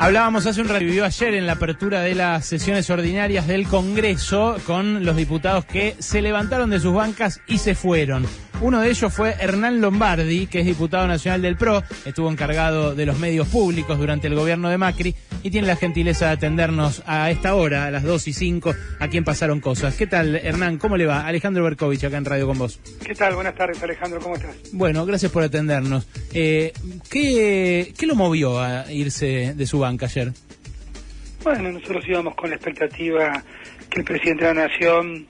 Hablábamos hace un rato, vivió ayer en la apertura de las sesiones ordinarias del Congreso con los diputados que se levantaron de sus bancas y se fueron. Uno de ellos fue Hernán Lombardi, que es diputado nacional del PRO, estuvo encargado de los medios públicos durante el gobierno de Macri y tiene la gentileza de atendernos a esta hora, a las 2:05, aquí en Pasaron Cosas. ¿Qué tal, Hernán? ¿Cómo le va? Alejandro Berkovich, acá en Radio con vos. ¿Qué tal? Buenas tardes, Alejandro. ¿Cómo estás? Bueno, gracias por atendernos. ¿Qué lo movió a irse de su banca ayer? Bueno, nosotros íbamos con la expectativa que el presidente de la Nación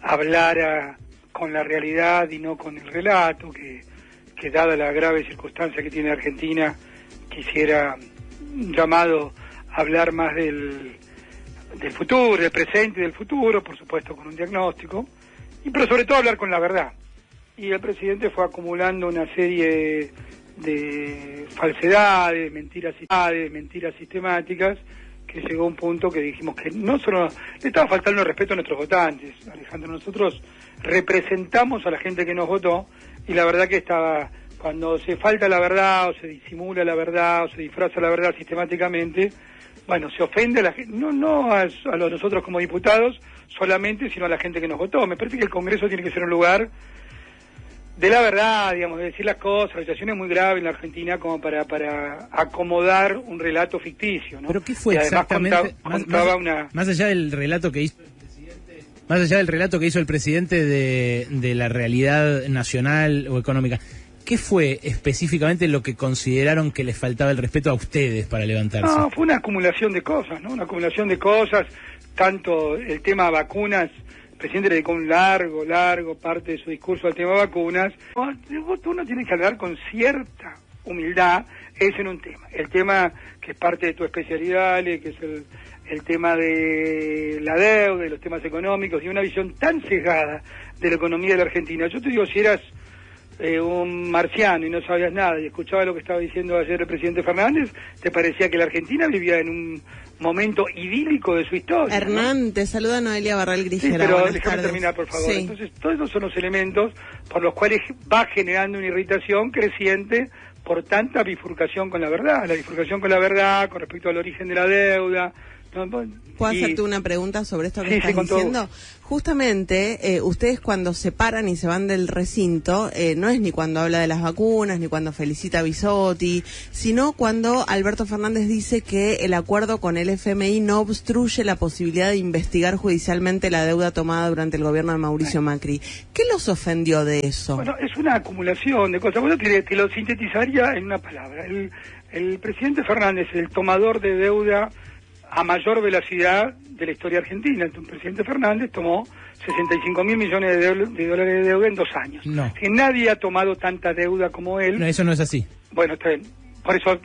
hablara con la realidad y no con el relato, que dada la grave circunstancia que tiene Argentina, quisiera llamado a hablar más del futuro, del presente y del futuro, por supuesto con un diagnóstico, pero sobre todo hablar con la verdad. Y el presidente fue acumulando una serie de falsedades, mentiras sistemáticas, que llegó a un punto que dijimos que no solo le estaba faltando el respeto a nuestros votantes, Alejandro. Nosotros representamos a la gente que nos votó y la verdad que cuando se falta la verdad o se disimula la verdad o se disfraza la verdad sistemáticamente, bueno, se ofende a la gente, no a nosotros como diputados solamente, sino a la gente que nos votó. Me parece que el Congreso tiene que ser un lugar de la verdad, digamos, de decir las cosas. La situación es muy grave en la Argentina como para acomodar un relato ficticio, ¿no? ¿Pero qué fue exactamente? Más allá del relato que hizo el presidente, más allá del relato que hizo el presidente de la realidad nacional o económica, ¿qué fue específicamente lo que consideraron que les faltaba el respeto a ustedes para levantarse? No, fue una acumulación de cosas, ¿no? Una acumulación de cosas, tanto el tema vacunas. El presidente le dedicó un largo parte de su discurso al tema vacunas. Uno tiene que hablar con cierta humildad, es en un tema. El tema que es parte de tu especialidad, Ale, que es el tema de la deuda, de los temas económicos, y una visión tan sesgada de la economía de la Argentina. Yo te digo, si eras un marciano y no sabías nada y escuchaba lo que estaba diciendo ayer el presidente Fernández, te parecía que la Argentina vivía en un momento idílico de su historia. Hernán, ¿no? Te saluda Noelia Barral Grijera. Sí, pero déjame terminar, por favor. Sí. Entonces, todos esos son los elementos por los cuales va generando una irritación creciente por tanta bifurcación con la verdad. La bifurcación con la verdad, con respecto al origen de la deuda. ¿Puedo hacerte una pregunta sobre esto que estás diciendo? Todo. Justamente, ustedes cuando se paran y se van del recinto, no es ni cuando habla de las vacunas, ni cuando felicita a Bisotti, sino cuando Alberto Fernández dice que el acuerdo con el FMI no obstruye la posibilidad de investigar judicialmente la deuda tomada durante el gobierno de Mauricio Macri. ¿Qué los ofendió de eso? Bueno, es una acumulación de cosas. Bueno, te lo sintetizaría en una palabra. El presidente Fernández, el tomador de deuda a mayor velocidad de la historia argentina. El presidente Fernández tomó 65.000 millones de dólares de deuda en 2 años. No. Que nadie ha tomado tanta deuda como él. No, eso no es así. Bueno, está bien. Por eso,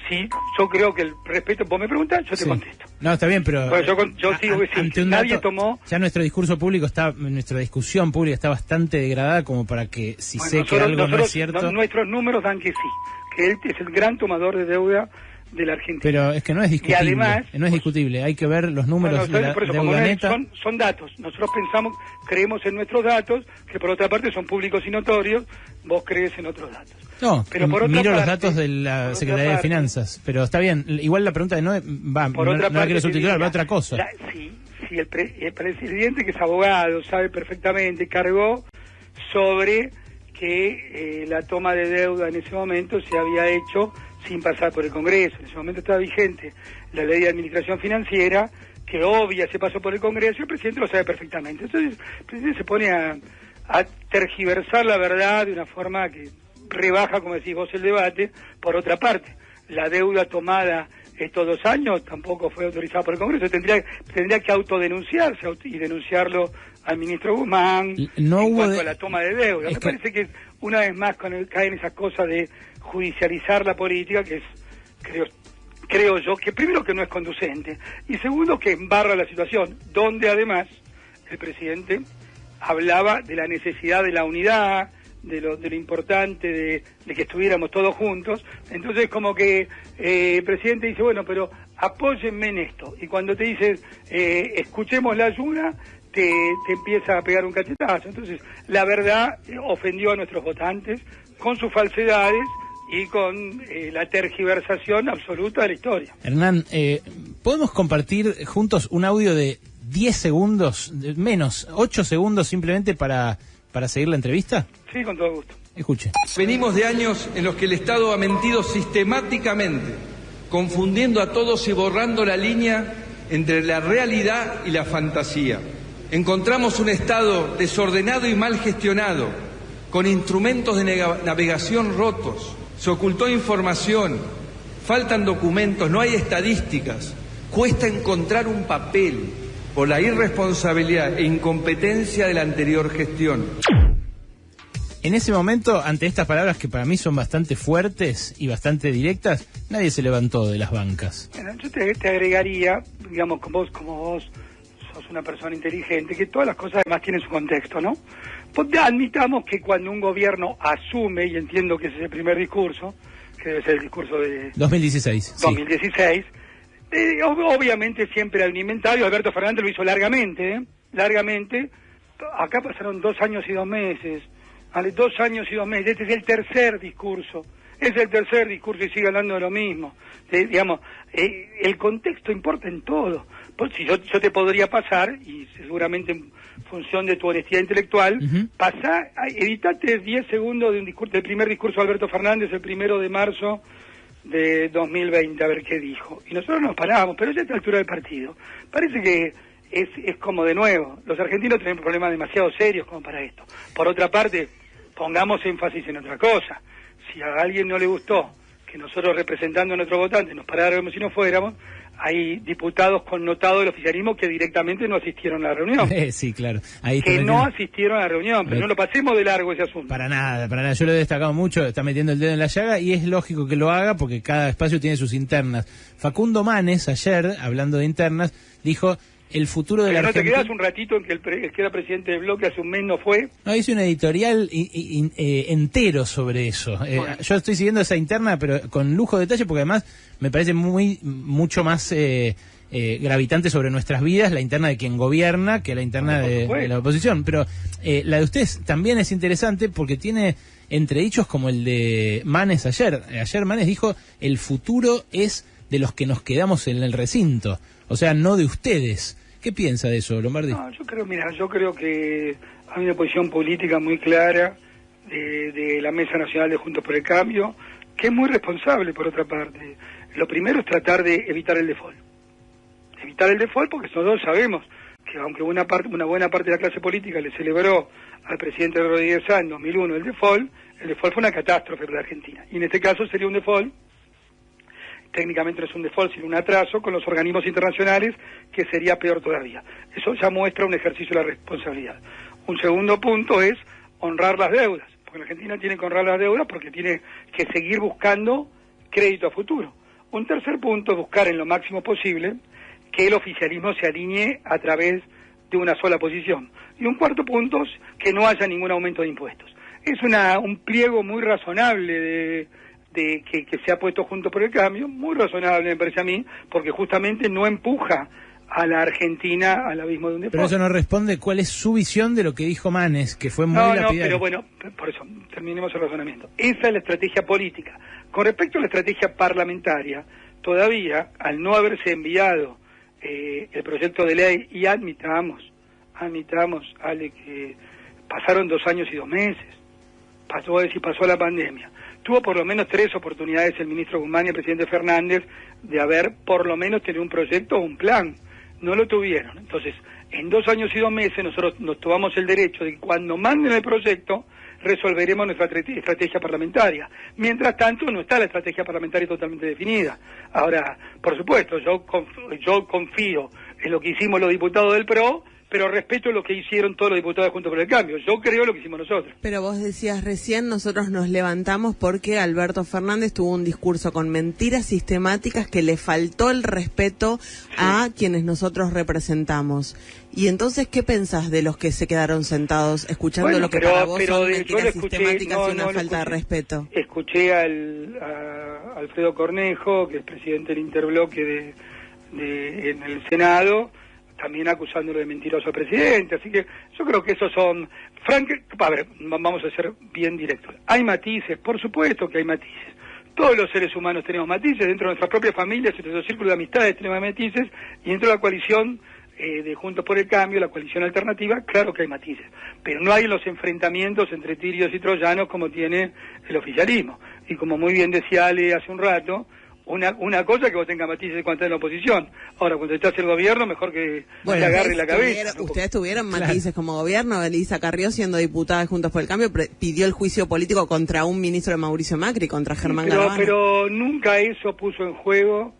sí, yo creo que el respeto, vos me preguntás, yo te contesto. No, está bien, pero bueno, yo sigo que nadie tomó. Ya nuestro discurso público nuestra discusión pública está bastante degradada como para que si sé que algo no es cierto. Nuestros números dan que sí, que él es el gran tomador de deuda de la Argentina. Pero es que no es discutible. Y además, no es discutible, hay que ver los números de la deuda neta. Son datos. Nosotros creemos en nuestros datos, que por otra parte son públicos y notorios. Vos crees en otros datos. No, pero por otra miro parte, los datos de la Secretaría de Finanzas, pero está bien. Igual la pregunta no la quiero subtitular, va a otra cosa. Sí, el presidente, que es abogado, sabe perfectamente, cargó sobre que la toma de deuda en ese momento se había hecho sin pasar por el Congreso. En ese momento estaba vigente la ley de administración financiera, que obvia se pasó por el Congreso, y el presidente lo sabe perfectamente. Entonces el presidente se pone a tergiversar la verdad de una forma que rebaja, como decís vos, el debate. Por otra parte, la deuda tomada estos 2 años tampoco fue autorizada por el Congreso. Tendría que autodenunciarse y denunciarlo al ministro Guzmán en cuanto a la toma de deuda. Me parece que una vez más caen esas cosas de judicializar la política, que es, creo yo, que primero que no es conducente, y segundo que embarra la situación, donde además el presidente hablaba de la necesidad de la unidad, de lo importante de que estuviéramos todos juntos. Entonces como que el presidente dice, bueno, pero apóyenme en esto, y cuando te dice escuchemos la ayuda, te empieza a pegar un cachetazo. Entonces la verdad ofendió a nuestros votantes con sus falsedades y con la tergiversación absoluta de la historia. Hernán, ¿podemos compartir juntos un audio de 10 segundos, menos 8 segundos simplemente para seguir la entrevista? Sí, con todo gusto. Escuche. Venimos de años en los que el Estado ha mentido sistemáticamente, confundiendo a todos y borrando la línea entre la realidad y la fantasía. Encontramos un Estado desordenado y mal gestionado, con instrumentos de navegación rotos. Se ocultó información, faltan documentos, no hay estadísticas. Cuesta encontrar un papel por la irresponsabilidad e incompetencia de la anterior gestión. En ese momento, ante estas palabras que para mí son bastante fuertes y bastante directas, nadie se levantó de las bancas. Bueno, yo te agregaría, digamos, como vos sos una persona inteligente, que todas las cosas además tienen su contexto, ¿no? Pues admitamos que cuando un gobierno asume, y entiendo que ese es el primer discurso, que debe ser el discurso de 2016. 2016, sí. Obviamente siempre hay un inventario. Alberto Fernández lo hizo largamente. Acá pasaron 2 años y 2 meses. ¿Vale? 2 años y 2 meses. Este es el tercer discurso. Y sigue hablando de lo mismo. Digamos, el contexto importa en todo. Pues si yo te podría pasar, y seguramente en función de tu honestidad intelectual, editate 10 segundos del primer discurso de Alberto Fernández, el 1 de marzo de 2020, a ver qué dijo. Y nosotros nos paramos, pero ya a esta altura del partido parece que es como de nuevo. Los argentinos tienen problemas demasiado serios como para esto. Por otra parte, pongamos énfasis en otra cosa. Si a alguien no le gustó que nosotros, representando a nuestros votantes, nos paráramos y no fuéramos, hay diputados connotados del oficialismo que directamente no asistieron a la reunión. Sí, claro. Ahí que no asistieron a la reunión, pero no lo pasemos de largo ese asunto. Para nada. Yo lo he destacado mucho, está metiendo el dedo en la llaga y es lógico que lo haga porque cada espacio tiene sus internas. Facundo Manes, ayer, hablando de internas, dijo: el futuro de la Argentina... ¿No te quedas un ratito en que el que era presidente del bloque hace un mes no fue? No, hice un editorial entero sobre eso. Bueno. Yo estoy siguiendo esa interna, pero con lujo de detalle, porque además me parece mucho más gravitante sobre nuestras vidas la interna de quien gobierna que la interna de la oposición. Pero la de ustedes también es interesante porque tiene entredichos como el de Manes ayer. Ayer Manes dijo: el futuro es de los que nos quedamos en el recinto. O sea, no de ustedes. ¿Qué piensa de eso, Lombardi? No, yo creo que hay una posición política muy clara de la Mesa Nacional de Juntos por el Cambio, que es muy responsable, por otra parte. Lo primero es tratar de evitar el default. Evitar el default porque nosotros sabemos que aunque una buena parte de la clase política le celebró al presidente Rodríguez Sá en 2001 el default fue una catástrofe para la Argentina. Y en este caso sería un default. Técnicamente no es un default, sino un atraso con los organismos internacionales, que sería peor todavía. Eso ya muestra un ejercicio de la responsabilidad. Un segundo punto es honrar las deudas, porque la Argentina tiene que honrar las deudas porque tiene que seguir buscando crédito a futuro. Un tercer punto es buscar en lo máximo posible que el oficialismo se alinee a través de una sola posición. Y un cuarto punto es que no haya ningún aumento de impuestos. Es un pliego muy razonable que se ha puesto Juntos por el Cambio, muy razonable me parece a mí, porque justamente no empuja a la Argentina al abismo de un default. Pero eso no responde cuál es su visión de lo que dijo Manes, que fue muy lapidario. No, pero bueno, por eso, terminemos el razonamiento. Esa es la estrategia política. Con respecto a la estrategia parlamentaria, todavía, al no haberse enviado el proyecto de ley, y admitamos, Ale, que pasaron 2 años y 2 meses, pasó la pandemia. Tuvo por lo menos 3 oportunidades el ministro Guzmán y el presidente Fernández de haber por lo menos tenido un proyecto o un plan. No lo tuvieron. Entonces, en 2 años y 2 meses nosotros nos tomamos el derecho de que cuando manden el proyecto resolveremos nuestra estrategia parlamentaria. Mientras tanto, no está la estrategia parlamentaria totalmente definida. Ahora, por supuesto, yo confío en lo que hicimos los diputados del PRO, pero respeto lo que hicieron todos los diputados Juntos por el Cambio. Yo creo lo que hicimos nosotros. Pero vos decías recién, nosotros nos levantamos porque Alberto Fernández tuvo un discurso con mentiras sistemáticas que le faltó el respeto a quienes nosotros representamos. Y entonces, ¿qué pensás de los que se quedaron sentados escuchando lo que para vos son mentiras sistemáticas y una falta de respeto? Escuché a Alfredo Cornejo, que es presidente del interbloque en el Senado, también acusándolo de mentiroso al presidente. Así que yo creo que esos son... A ver, vamos a ser bien directos. Hay matices, por supuesto que hay matices. Todos los seres humanos tenemos matices, dentro de nuestras propias familias, dentro de nuestro círculo de amistades tenemos matices, y dentro de la coalición de Juntos por el Cambio, la coalición alternativa, claro que hay matices. Pero no hay los enfrentamientos entre tirios y troyanos como tiene el oficialismo. Y como muy bien decía Ale hace un rato, una cosa es que vos tengas matices cuando estás en la oposición. Ahora, cuando estás en el gobierno, mejor que te agarre la cabeza. Ustedes tuvieron matices como gobierno. Elisa Carrió, siendo diputada de Juntos por el Cambio, pidió el juicio político contra un ministro de Mauricio Macri, contra Germán Garabano. Pero nunca eso puso en juego,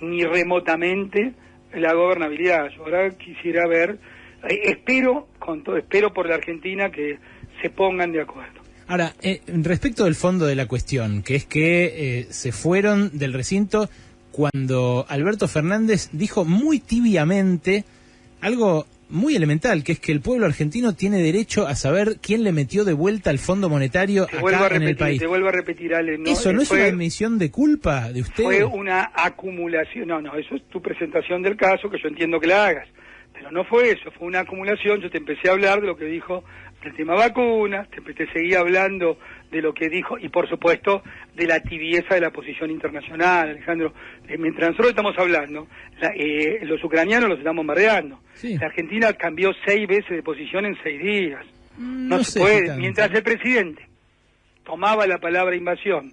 ni remotamente la gobernabilidad. Yo ahora quisiera ver, espero por la Argentina que se pongan de acuerdo. Ahora, respecto del fondo de la cuestión, que es que se fueron del recinto cuando Alberto Fernández dijo muy tibiamente algo muy elemental, que es que el pueblo argentino tiene derecho a saber quién le metió de vuelta al Fondo Monetario acá en el país. Te vuelvo a repetir, Ale. No, ¿Eso no es una admisión de culpa de usted? Fue una acumulación. No, eso es tu presentación del caso, que yo entiendo que la hagas. Pero no fue eso, fue una acumulación. Yo te empecé a hablar de lo que dijo del tema vacunas, te seguí hablando de lo que dijo, y por supuesto de la tibieza de la posición internacional, Alejandro. Mientras nosotros estamos hablando, los ucranianos los están bombardeando. Sí. La Argentina cambió 6 veces de posición en 6 días. No se puede. Mientras el presidente tomaba la palabra invasión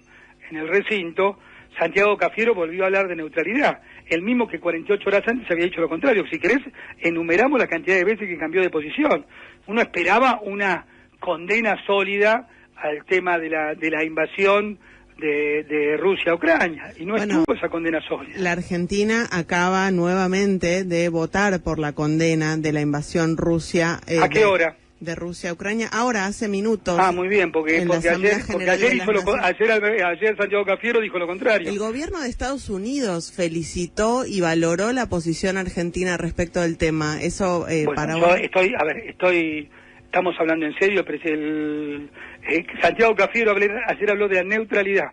en el recinto, Santiago Cafiero volvió a hablar de neutralidad, el mismo que 48 horas antes había dicho lo contrario. Si querés, enumeramos la cantidad de veces que cambió de posición. Uno esperaba una condena sólida al tema de la invasión de Rusia a Ucrania, y no estuvo esa condena sólida. La Argentina acaba nuevamente de votar por la condena de la invasión Rusia. ¿A qué hora? De Rusia a Ucrania, ahora hace minutos. Muy bien, porque ayer Santiago Cafiero dijo lo contrario. El gobierno de Estados Unidos felicitó y valoró la posición argentina respecto del tema. Eso para vos. Estamos hablando en serio, Santiago Cafiero ayer habló de la neutralidad.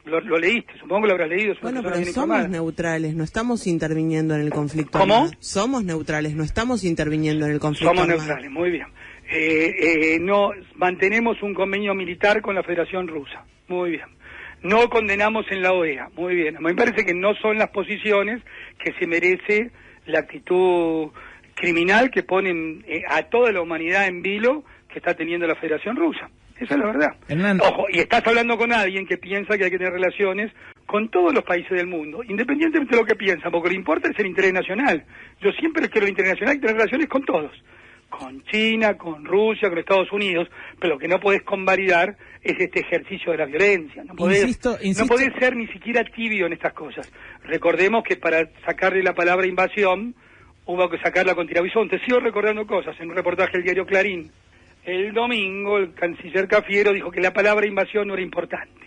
Lo leíste, supongo que lo habrás leído. Bueno, pero somos neutrales, no estamos interviniendo en el conflicto armado. ¿Cómo? Somos neutrales, no estamos interviniendo en el conflicto armado. Somos neutrales, muy bien. No mantenemos un convenio militar con la Federación Rusa, muy bien. No condenamos en la OEA, muy bien. Me parece que no son las posiciones que se merece la actitud criminal que ponen a toda la humanidad en vilo que está teniendo la Federación Rusa. Esa es la verdad. Hernán. Ojo, y estás hablando con alguien que piensa que hay que tener relaciones con todos los países del mundo, independientemente de lo que piensan, porque lo que importa es el interés nacional. Yo siempre quiero el interés nacional y tener relaciones con todos. Con China, con Rusia, con Estados Unidos, pero lo que no podés convalidar es este ejercicio de la violencia. No podés, insisto. No podés ser ni siquiera tibio en estas cosas. Recordemos que para sacarle la palabra invasión hubo que sacarla con tirabuzón. Te sigo recordando cosas. En un reportaje del diario Clarín, el domingo, el canciller Cafiero dijo que la palabra invasión no era importante.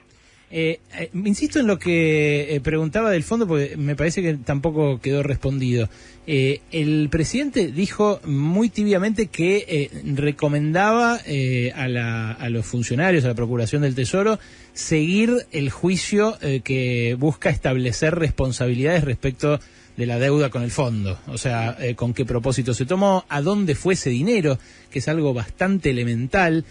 Insisto en lo que preguntaba del fondo, porque me parece que tampoco quedó respondido. El presidente dijo muy tibiamente que recomendaba a los funcionarios, a la Procuración del Tesoro, seguir el juicio que busca establecer responsabilidades respecto de la deuda con el fondo. O sea, con qué propósito se tomó, a dónde fue ese dinero, que es algo bastante elemental.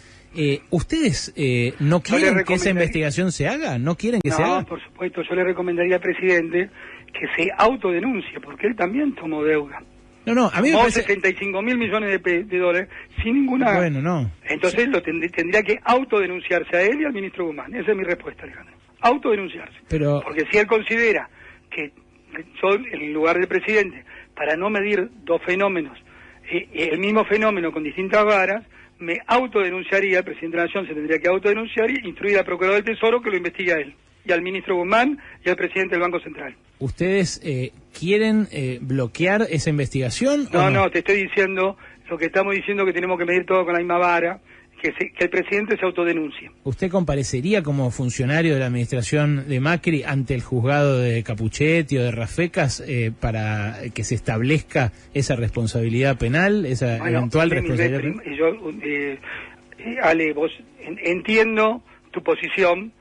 ¿Ustedes no quieren que esa investigación se haga? ¿No quieren que se haga? No, por supuesto. Yo le recomendaría al presidente que se autodenuncie, porque él también tomó deuda. No, a mí me parece... 75.000 millones de dólares sin ninguna... Bueno, no. Entonces tendría que autodenunciarse a él y al ministro Guzmán. Esa es mi respuesta, Alejandro. Autodenunciarse. Porque si él considera que yo, en lugar del presidente, para no medir dos fenómenos, el mismo fenómeno con distintas varas, me autodenunciaría, el presidente de la Nación se tendría que autodenunciar y instruir al procurador del Tesoro que lo investigue a él, y al ministro Guzmán y al presidente del Banco Central. ¿Ustedes quieren bloquear esa investigación? No, te estoy diciendo lo que estamos diciendo, que tenemos que medir todo con la misma vara, que el presidente se autodenuncie. ¿Usted comparecería como funcionario de la administración de Macri ante el juzgado de Capuchetti o de Rafecas para que se establezca esa responsabilidad penal, esa eventual responsabilidad penal? Ale, vos entiendo tu posición,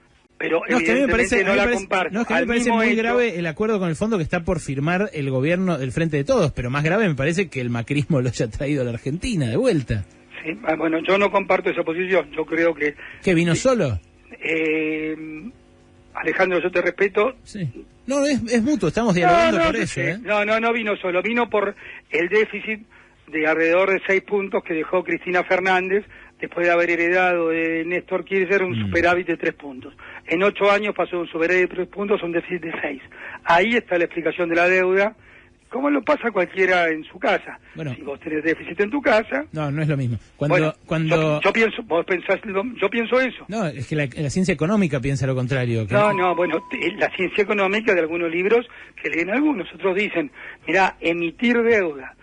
pero No, es que a mí me parece, no la comparto. no, es que a mí me parece muy grave el acuerdo con el fondo que está por firmar el gobierno del Frente de Todos, pero más grave me parece que el macrismo lo haya traído a la Argentina de vuelta. Sí, bueno, yo no comparto esa posición, yo creo que... ¿Qué, vino solo? Alejandro, yo te respeto. Sí. No, es mutuo, estamos dialogando por eso. Sé. No vino solo, vino por el déficit de alrededor de 6 puntos que dejó Cristina Fernández después de haber heredado de Néstor Kirchner un superávit de 3 puntos. En 8 años pasó de un superávit de 3 puntos a un déficit de 6. Ahí está la explicación de la deuda, como lo pasa cualquiera en su casa. Bueno, si vos tenés déficit en tu casa... No es lo mismo. Cuando yo pienso, vos pensás, yo pienso eso. No, es que la ciencia económica piensa lo contrario. Bueno, la ciencia económica de algunos libros que leen algunos, otros dicen, mirá, emitir deuda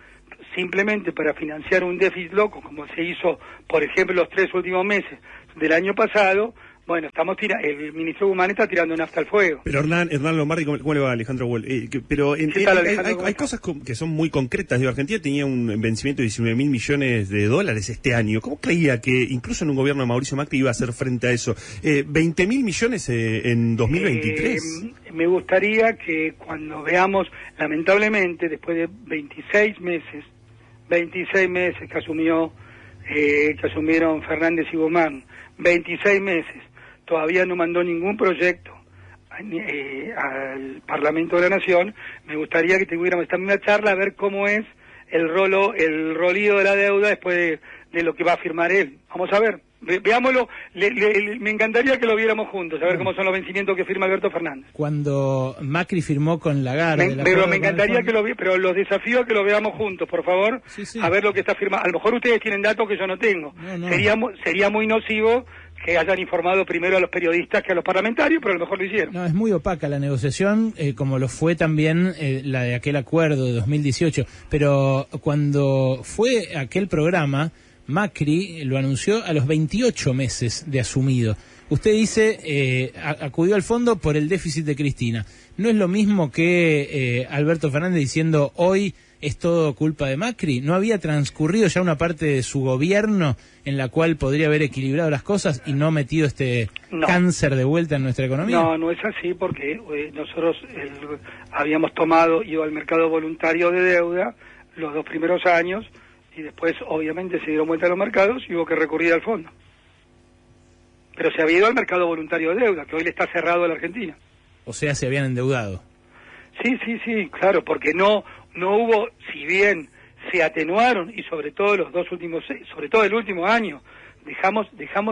simplemente para financiar un déficit loco, como se hizo, por ejemplo, los 3 últimos meses del año pasado, bueno, el ministro Guzmán está tirando nafta al fuego. Pero Hernán Lombardi, ¿cómo le va, Alejandro Wolf? Pero hay cosas que son muy concretas. Argentina tenía un vencimiento de 19.000 millones de dólares este año. ¿Cómo creía que incluso en un gobierno de Mauricio Macri iba a hacer frente a eso? ¿20.000 millones en 2023? Me gustaría que cuando veamos, lamentablemente, después de 26 meses que asumieron Fernández y Guzmán, 26 meses, todavía no mandó ningún proyecto al Parlamento de la Nación. Me gustaría que tuviéramos también una charla a ver cómo es el rolío de la deuda después de lo que va a firmar él. Vamos a ver, veámoslo. Me encantaría que lo viéramos juntos, a ver cómo son los vencimientos que firma Alberto Fernández. Cuando Macri firmó con Lagarde... Pero me encantaría que pero los desafío a que lo veamos juntos, por favor, sí. A ver lo que está firmando. A lo mejor ustedes tienen datos que yo no tengo. No. Sería muy nocivo que hayan informado primero a los periodistas que a los parlamentarios, pero a lo mejor lo hicieron. No, es muy opaca la negociación, como lo fue también la de aquel acuerdo de 2018. Pero cuando fue aquel programa, Macri lo anunció a los 28 meses de asumido. Usted dice, acudió al fondo por el déficit de Cristina. ¿No es lo mismo que Alberto Fernández diciendo hoy es todo culpa de Macri? ¿No había transcurrido ya una parte de su gobierno en la cual podría haber equilibrado las cosas y no metido cáncer de vuelta en nuestra economía? No es así, porque nosotros habíamos ido al mercado voluntario de deuda los 2 primeros años y después obviamente se dieron vuelta a los mercados y hubo que recurrir al fondo. Pero se había ido al mercado voluntario de deuda, que hoy le está cerrado a la Argentina. O sea, se habían endeudado. Sí, claro, porque no hubo, si bien se atenuaron y sobre todo sobre todo el último año, dejamos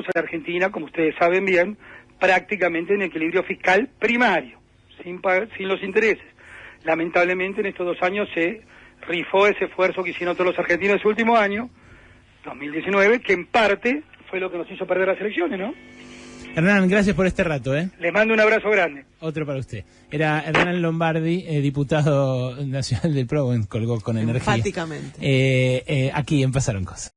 a la Argentina, como ustedes saben bien, prácticamente en equilibrio fiscal primario, sin los intereses. Lamentablemente en estos 2 años se rifó ese esfuerzo que hicieron todos los argentinos ese último año, 2019, que en parte fue lo que nos hizo perder las elecciones, ¿no? Hernán, gracias por este rato, Les mando un abrazo grande. Otro para usted. Era Hernán Lombardi, diputado nacional del PRO, colgó con energía. Enfáticamente. Aquí en Pasaron Cosas.